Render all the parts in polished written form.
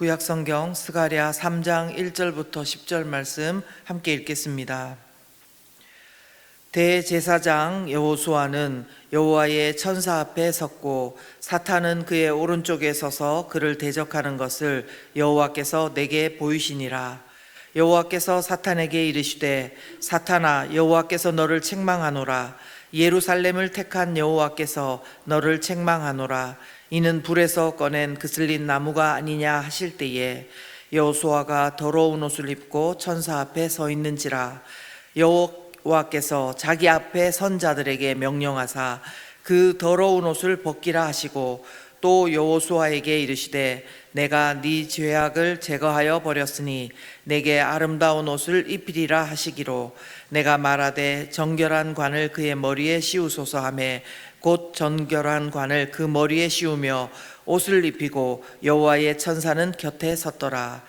구약성경 스가랴 3장 1절부터 10절 말씀 함께 읽겠습니다. 대제사장 여호수아는 여호와의 천사 앞에 섰고 사탄은 그의 오른쪽에 서서 그를 대적하는 것을 여호와께서 내게 보이시니라. 여호와께서 사탄에게 이르시되 사탄아, 여호와께서 너를 책망하노라. 예루살렘을 택한 여호와께서 너를 책망하노라. 이는 불에서 꺼낸 그슬린 나무가 아니냐 하실 때에 여호수아가 더러운 옷을 입고 천사 앞에 서 있는지라. 여호와께서 자기 앞에 선 자들에게 명령하사 그 더러운 옷을 벗기라 하시고 또 여호수아에게 이르시되 내가 네 죄악을 제거하여 버렸으니 내게 아름다운 옷을 입히리라 하시기로 내가 말하되 정결한 관을 그의 머리에 씌우소서 하매 곧 정결한 관을 그 머리에 씌우며 옷을 입히고 여호와의 천사는 곁에 섰더라.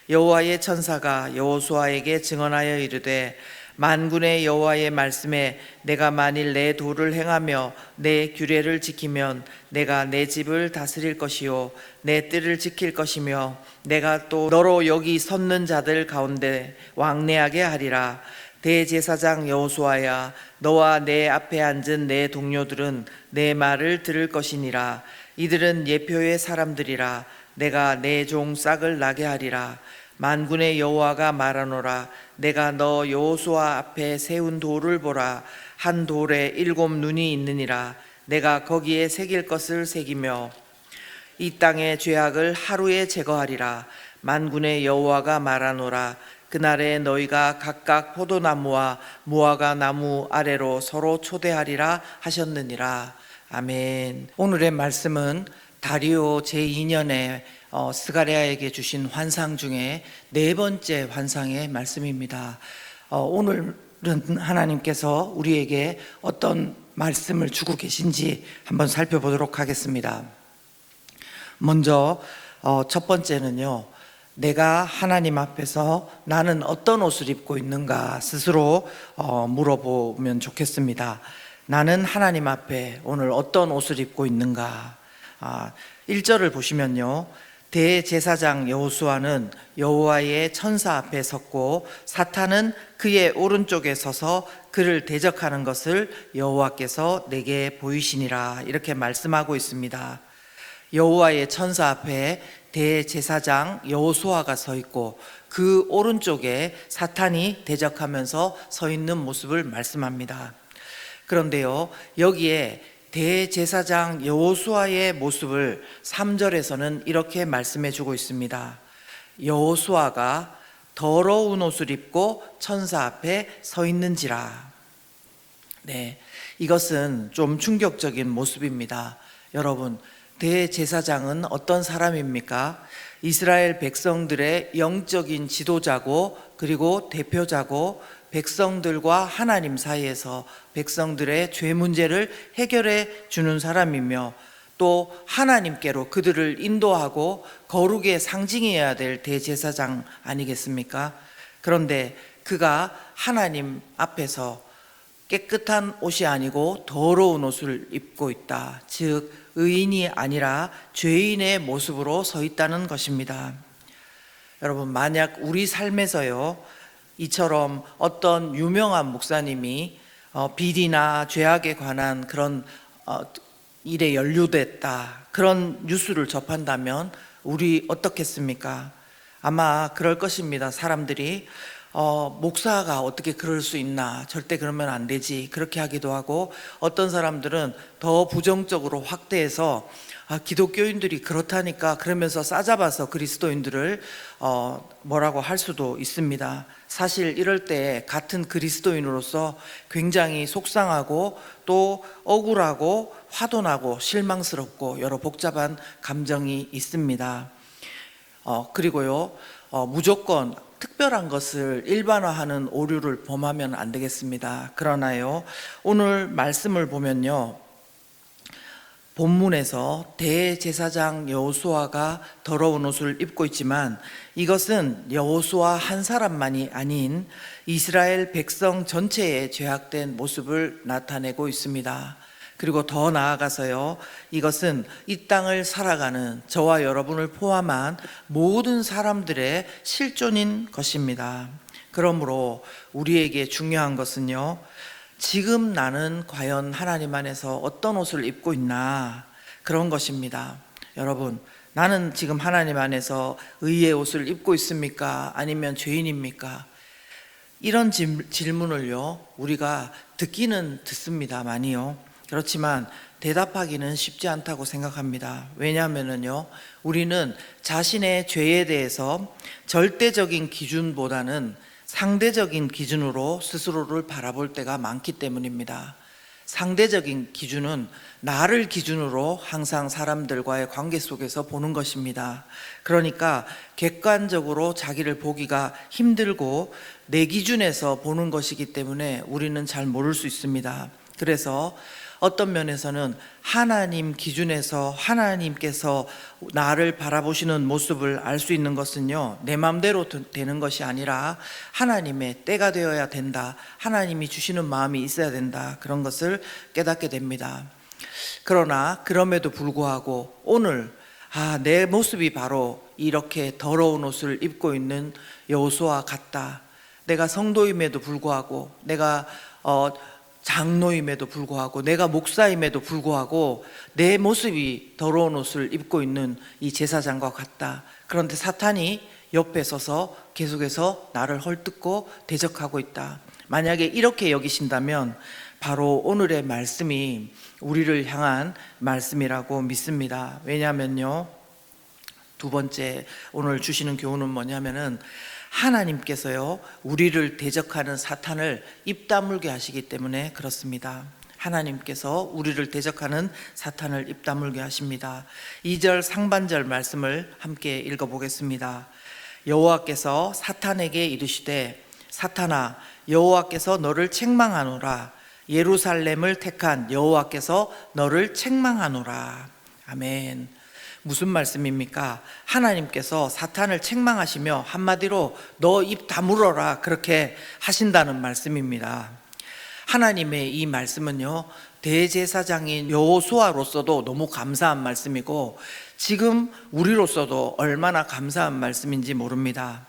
여호와의 천사가 여호수아에게 증언하여 이르되 만군의 여호와의 말씀에 내가 만일 내 도를 행하며 내 규례를 지키면 내가 내 집을 다스릴 것이요 내 뜰을 지킬 것이며 내가 또 너로 여기 섰는 자들 가운데 왕래하게 하리라. 대제사장 여호수아야, 너와 내 앞에 앉은 내 동료들은 내 말을 들을 것이니라. 이들은 예표의 사람들이라. 내가 내 종 싹을 나게 하리라. 만군의 여호와가 말하노라. 내가 너 여호수아 앞에 세운 돌을 보라. 한 돌에 7 눈이 있느니라. 내가 거기에 새길 것을 새기며 이 땅의 죄악을 하루에 제거하리라. 만군의 여호와가 말하노라. 그날에 너희가 각각 포도나무와 무화과 나무 아래로 서로 초대하리라 하셨느니라. 아멘. 오늘의 말씀은 다리오 제2년에 스가랴에게 주신 환상 중에 4번째 환상의 말씀입니다. 오늘은 하나님께서 우리에게 어떤 말씀을 주고 계신지 한번 살펴보도록 하겠습니다. 먼저 첫 번째는요, 내가 하나님 앞에서 나는 어떤 옷을 입고 있는가 스스로 물어보면 좋겠습니다. 나는 하나님 앞에 오늘 어떤 옷을 입고 있는가. 1절을 보시면요, 대제사장 여호수아는 여호와의 천사 앞에 섰고 사탄은 그의 오른쪽에 서서 그를 대적하는 것을 여호와께서 내게 보이시니라, 이렇게 말씀하고 있습니다. 여호와의 천사 앞에 대제사장 여호수아가 서 있고 그 오른쪽에 사탄이 대적하면서 서 있는 모습을 말씀합니다. 그런데요, 여기에 대제사장 여호수아의 모습을 3절에서는 이렇게 말씀해 주고 있습니다. 여호수아가 더러운 옷을 입고 천사 앞에 서 있는지라. 네, 이것은 좀 충격적인 모습입니다. 여러분, 대제사장은 어떤 사람입니까? 이스라엘 백성들의 영적인 지도자고 그리고 대표자고 백성들과 하나님 사이에서 백성들의 죄 문제를 해결해 주는 사람이며 또 하나님께로 그들을 인도하고 거룩의 상징이어야 될 대제사장 아니겠습니까? 그런데 그가 하나님 앞에서 깨끗한 옷이 아니고 더러운 옷을 입고 있다. 즉 의인이 아니라 죄인의 모습으로 서 있다는 것입니다. 여러분, 만약 우리 삶에서요, 이처럼 어떤 유명한 목사님이 비리나 죄악에 관한 그런 일에 연루됐다, 그런 뉴스를 접한다면 우리 어떻겠습니까? 아마 그럴 것입니다. 사람들이 목사가 어떻게 그럴 수 있나, 절대 그러면 안 되지, 그렇게 하기도 하고, 어떤 사람들은 더 부정적으로 확대해서 기독교인들이 그렇다니까 그러면서 싸잡아서 그리스도인들을 뭐라고 할 수도 있습니다. 사실 이럴 때 같은 그리스도인으로서 굉장히 속상하고 또 억울하고 화도 나고 실망스럽고 여러 복잡한 감정이 있습니다. 그리고요, 무조건 특별한 것을 일반화하는 오류를 범하면 안 되겠습니다. 그러나요, 오늘 말씀을 보면요, 본문에서 대제사장 여호수아가 더러운 옷을 입고 있지만 이것은 여호수아 한 사람만이 아닌 이스라엘 백성 전체의 죄악된 모습을 나타내고 있습니다. 그리고 더 나아가서요, 이것은 이 땅을 살아가는 저와 여러분을 포함한 모든 사람들의 실존인 것입니다. 그러므로 우리에게 중요한 것은요, 지금 나는 과연 하나님 안에서 어떤 옷을 입고 있나, 그런 것입니다. 여러분, 나는 지금 하나님 안에서 의의 옷을 입고 있습니까? 아니면 죄인입니까? 이런 질문을요, 우리가 듣기는 듣습니다. 많이요. 그렇지만 대답하기는 쉽지 않다고 생각합니다. 왜냐하면요, 우리는 자신의 죄에 대해서 절대적인 기준보다는 상대적인 기준으로 스스로를 바라볼 때가 많기 때문입니다. 상대적인 기준은 나를 기준으로 항상 사람들과의 관계 속에서 보는 것입니다. 그러니까 객관적으로 자기를 보기가 힘들고 내 기준에서 보는 것이기 때문에 우리는 잘 모를 수 있습니다. 그래서 어떤 면에서는 하나님 기준에서 하나님께서 나를 바라보시는 모습을 알 수 있는 것은요, 내 마음대로 되는 것이 아니라 하나님의 때가 되어야 된다, 하나님이 주시는 마음이 있어야 된다, 그런 것을 깨닫게 됩니다. 그러나 그럼에도 불구하고 오늘 내 모습이 바로 이렇게 더러운 옷을 입고 있는 여호수아와 같다. 내가 성도임에도 불구하고, 내가 장로임에도 불구하고, 내가 목사임에도 불구하고 내 모습이 더러운 옷을 입고 있는 이 제사장과 같다. 그런데 사탄이 옆에 서서 계속해서 나를 헐뜯고 대적하고 있다. 만약에 이렇게 여기신다면 바로 오늘의 말씀이 우리를 향한 말씀이라고 믿습니다. 왜냐하면요, 두 번째 오늘 주시는 교훈은 뭐냐면은 하나님께서요, 우리를 대적하는 사탄을 입 다물게 하시기 때문에 그렇습니다. 하나님께서 우리를 대적하는 사탄을 입 다물게 하십니다. 2절 상반절 말씀을 함께 읽어보겠습니다. 여호와께서 사탄에게 이르시되 사탄아, 여호와께서 너를 책망하노라. 예루살렘을 택한 여호와께서 너를 책망하노라. 아멘. 무슨 말씀입니까? 하나님께서 사탄을 책망하시며 한마디로 너 입 다물어라, 그렇게 하신다는 말씀입니다. 하나님의 이 말씀은요, 대제사장인 여호수아로서도 너무 감사한 말씀이고 지금 우리로서도 얼마나 감사한 말씀인지 모릅니다.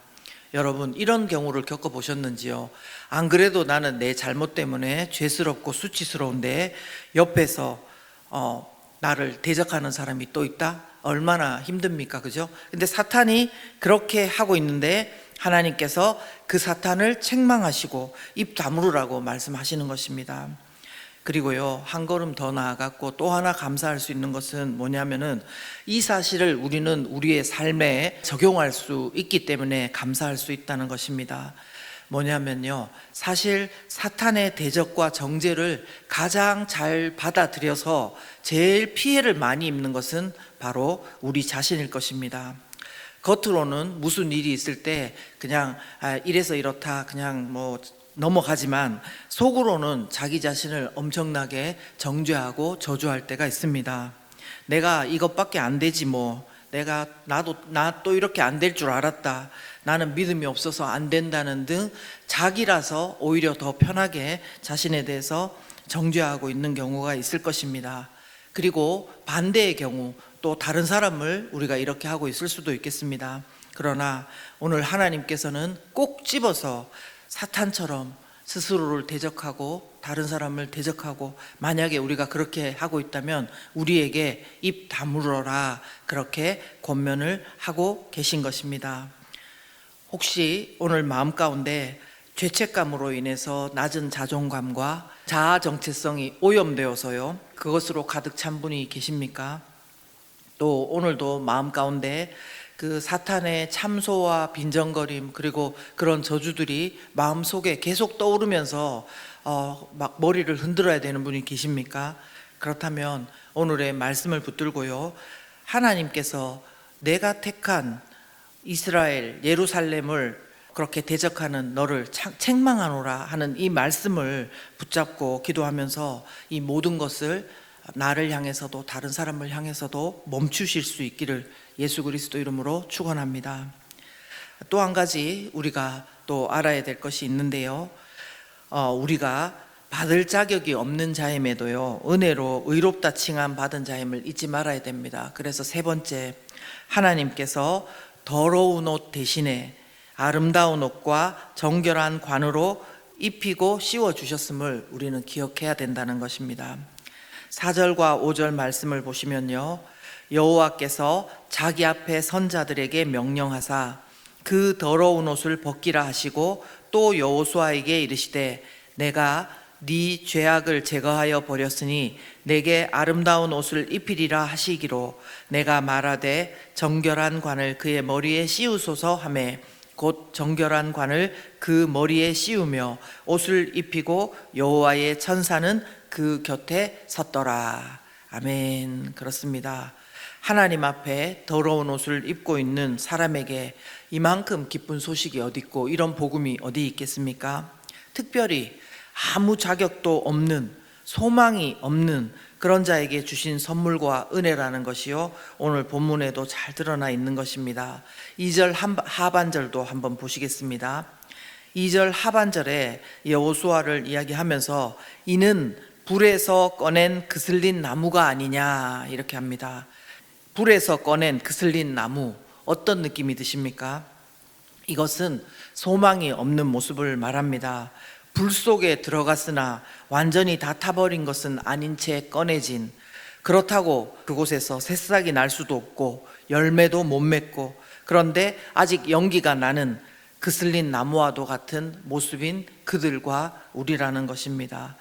여러분, 이런 경우를 겪어보셨는지요? 안 그래도 나는 내 잘못 때문에 죄스럽고 수치스러운데 옆에서 나를 대적하는 사람이 또 있다? 얼마나 힘듭니까? 그죠? 근데 사탄이 그렇게 하고 있는데 하나님께서 그 사탄을 책망하시고 입 다물으라고 말씀하시는 것입니다. 그리고요, 한 걸음 더 나아갔고 또 하나 감사할 수 있는 것은 뭐냐면은 이 사실을 우리는 우리의 삶에 적용할 수 있기 때문에 감사할 수 있다는 것입니다. 뭐냐면요, 사실 사탄의 대적과 정죄를 가장 잘 받아들여서 제일 피해를 많이 입는 것은 바로 우리 자신일 것입니다. 겉으로는 무슨 일이 있을 때 그냥 이래서 이렇다 그냥 뭐 넘어가지만 속으로는 자기 자신을 엄청나게 정죄하고 저주할 때가 있습니다. 내가 이것밖에 안 되지 뭐, 나 또 이렇게 안 될 줄 알았다, 나는 믿음이 없어서 안 된다는 등 자기라서 오히려 더 편하게 자신에 대해서 정죄하고 있는 경우가 있을 것입니다. 그리고 반대의 경우, 또 다른 사람을 우리가 이렇게 하고 있을 수도 있겠습니다. 그러나 오늘 하나님께서는 꼭 집어서 사탄처럼 스스로를 대적하고 다른 사람을 대적하고, 만약에 우리가 그렇게 하고 있다면 우리에게 입 다물어라, 그렇게 권면을 하고 계신 것입니다. 혹시 오늘 마음 가운데 죄책감으로 인해서 낮은 자존감과 자아 정체성이 오염되어서요, 그것으로 가득 찬 분이 계십니까? 또 오늘도 마음 가운데 그 사탄의 참소와 빈정거림, 그리고 그런 저주들이 마음속에 계속 떠오르면서 막 머리를 흔들어야 되는 분이 계십니까? 그렇다면 오늘의 말씀을 붙들고요, 하나님께서 내가 택한 이스라엘 예루살렘을 그렇게 대적하는 너를 책망하노라 하는 이 말씀을 붙잡고 기도하면서 이 모든 것을 나를 향해서도 다른 사람을 향해서도 멈추실 수 있기를 예수 그리스도 이름으로 축원합니다. 또 한 가지 우리가 또 알아야 될 것이 있는데요, 우리가 받을 자격이 없는 자임에도요, 은혜로 의롭다 칭함 받은 자임을 잊지 말아야 됩니다. 그래서 세 번째, 하나님께서 더러운 옷 대신에 아름다운 옷과 정결한 관으로 입히고 씌워 주셨음을 우리는 기억해야 된다는 것입니다. 4절과 5절 말씀을 보시면요, 여호와께서 자기 앞에 선 자들에게 명령하사 그 더러운 옷을 벗기라 하시고, 또 여호수아에게 이르시되 내가 네 죄악을 제거하여 버렸으니 내게 아름다운 옷을 입히리라 하시기로, 내가 말하되 정결한 관을 그의 머리에 씌우소서 하매 곧 정결한 관을 그 머리에 씌우며 옷을 입히고 여호와의 천사는 그 곁에 섰더라. 아멘. 그렇습니다. 하나님 앞에 더러운 옷을 입고 있는 사람에게 이만큼 기쁜 소식이 어디 있고 이런 복음이 어디 있겠습니까? 특별히 아무 자격도 없는, 소망이 없는 그런 자에게 주신 선물과 은혜라는 것이요, 오늘 본문에도 잘 드러나 있는 것입니다. 2절 하반절도 한번 보시겠습니다. 2절 하반절에 여호수아를 이야기하면서 이는 불에서 꺼낸 그슬린 나무가 아니냐 이렇게 합니다. 불에서 꺼낸 그슬린 나무, 어떤 느낌이 드십니까? 이것은 소망이 없는 모습을 말합니다. 불 속에 들어갔으나 완전히 다 타버린 것은 아닌 채 꺼내진, 그렇다고 그곳에서 새싹이 날 수도 없고 열매도 못 맺고, 그런데 아직 연기가 나는 그슬린 나무와도 같은 모습인 그들과 우리라는 것입니다.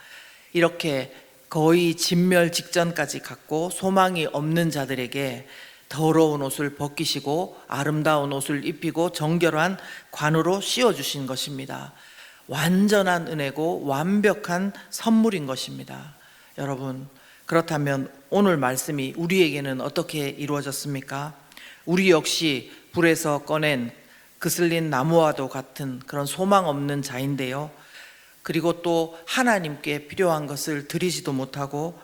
이렇게 거의 진멸 직전까지 갔고 소망이 없는 자들에게 더러운 옷을 벗기시고 아름다운 옷을 입히고 정결한 관으로 씌워주신 것입니다. 완전한 은혜고 완벽한 선물인 것입니다. 여러분, 그렇다면 오늘 말씀이 우리에게는 어떻게 이루어졌습니까? 우리 역시 불에서 꺼낸 그슬린 나무와도 같은 그런 소망 없는 자인데요, 그리고 또 하나님께 필요한 것을 드리지도 못하고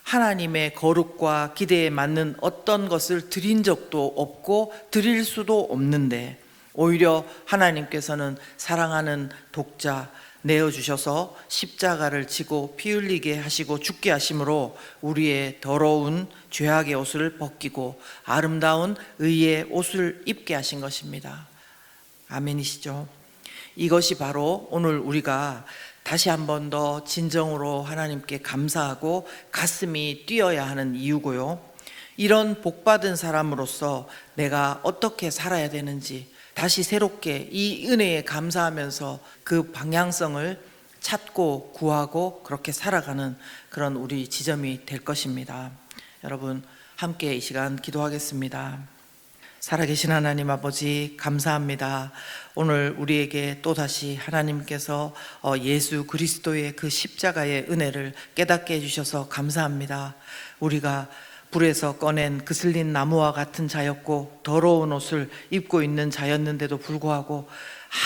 하나님의 거룩과 기대에 맞는 어떤 것을 드린 적도 없고 드릴 수도 없는데, 오히려 하나님께서는 사랑하는 독자 내어주셔서 십자가를 지고 피 흘리게 하시고 죽게 하심으로 우리의 더러운 죄악의 옷을 벗기고 아름다운 의의 옷을 입게 하신 것입니다. 아멘이시죠? 이것이 바로 오늘 우리가 다시 한 번 더 진정으로 하나님께 감사하고 가슴이 뛰어야 하는 이유고요, 이런 복받은 사람으로서 내가 어떻게 살아야 되는지 다시 새롭게 이 은혜에 감사하면서 그 방향성을 찾고 구하고 그렇게 살아가는 그런 우리 지점이 될 것입니다. 여러분, 함께 이 시간 기도하겠습니다. 살아계신 하나님 아버지, 감사합니다. 오늘 우리에게 또다시 하나님께서 예수 그리스도의 그 십자가의 은혜를 깨닫게 해주셔서 감사합니다. 우리가 불에서 꺼낸 그슬린 나무와 같은 자였고 더러운 옷을 입고 있는 자였는데도 불구하고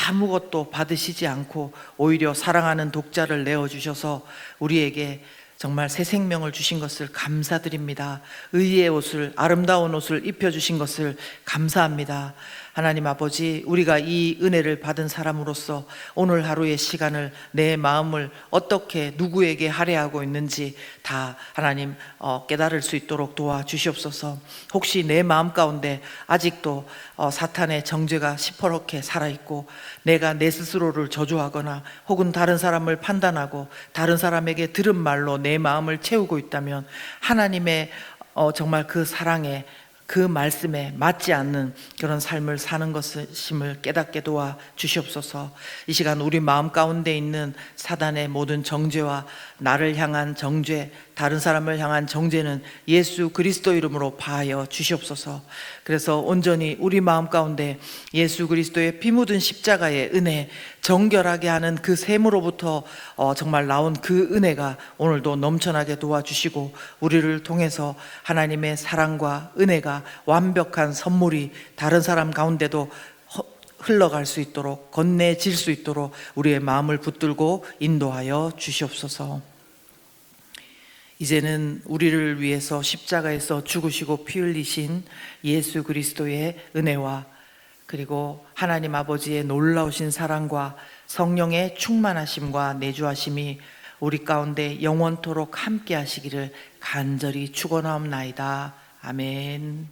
아무것도 받으시지 않고 오히려 사랑하는 독자를 내어주셔서 우리에게 정말 새 생명을 주신 것을 감사드립니다. 의의 옷을, 아름다운 옷을 입혀주신 것을 감사합니다. 하나님 아버지, 우리가 이 은혜를 받은 사람으로서 오늘 하루의 시간을, 내 마음을 어떻게 누구에게 할애하고 있는지 다 하나님 깨달을 수 있도록 도와주시옵소서. 혹시 내 마음 가운데 아직도 사탄의 정죄가 시퍼렇게 살아있고 내가 내 스스로를 저주하거나 혹은 다른 사람을 판단하고 다른 사람에게 들은 말로 내 마음을 채우고 있다면 하나님의 정말 그 사랑에, 그 말씀에 맞지 않는 그런 삶을 사는 것임을 깨닫게 도와 주시옵소서. 이 시간 우리 마음 가운데 있는 사단의 모든 정죄와 나를 향한 정죄, 다른 사람을 향한 정죄는 예수 그리스도 이름으로 파하여 주시옵소서. 그래서 온전히 우리 마음 가운데 예수 그리스도의 피 묻은 십자가의 은혜, 정결하게 하는 그 샘으로부터 정말 나온 그 은혜가 오늘도 넘쳐나게 도와주시고 우리를 통해서 하나님의 사랑과 은혜가 완벽한 선물이 다른 사람 가운데도 흘러갈 수 있도록, 건네질 수 있도록 우리의 마음을 붙들고 인도하여 주시옵소서. 이제는 우리를 위해서 십자가에서 죽으시고 피 흘리신 예수 그리스도의 은혜와 그리고 하나님 아버지의 놀라우신 사랑과 성령의 충만하심과 내주하심이 우리 가운데 영원토록 함께 하시기를 간절히 축원하옵나이다. 아멘.